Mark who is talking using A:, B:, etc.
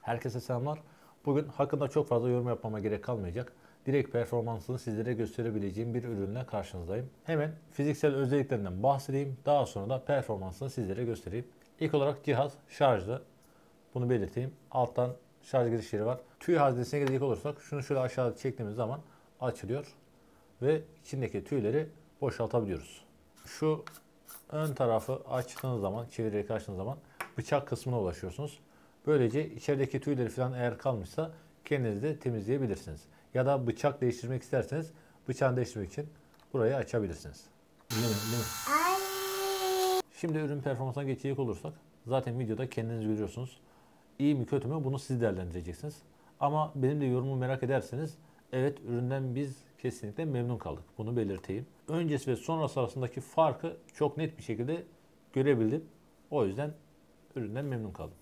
A: Herkese selamlar. Bugün hakkında çok fazla yorum yapmama gerek kalmayacak. Direkt performansını sizlere gösterebileceğim bir ürünle karşınızdayım. Hemen fiziksel özelliklerinden bahsedeyim. Daha sonra da performansını sizlere göstereyim. İlk olarak cihaz şarjlı. Bunu belirteyim. Alttan şarj girişleri var. Tüy haznesine gelecek olursak şunu şöyle aşağıda çektiğimiz zaman açılıyor. Ve içindeki tüyleri boşaltabiliyoruz. Şu ön tarafı açtığınız zaman, çevirerek açtığınız zaman bıçak kısmına ulaşıyorsunuz. Böylece içerideki tüyleri falan eğer kalmışsa kendiniz de temizleyebilirsiniz. Ya da bıçak değiştirmek isterseniz bıçağı değiştirmek için burayı açabilirsiniz. Şimdi ürün performansına geçecek olursak zaten videoda kendiniz görüyorsunuz. İyi mi kötü mü bunu siz değerlendireceksiniz. Ama benim de yorumumu merak ederseniz evet üründen biz kesinlikle memnun kaldık. Bunu belirteyim. Öncesi ve sonrası arasındaki farkı çok net bir şekilde görebildim. O yüzden üründen memnun kaldım.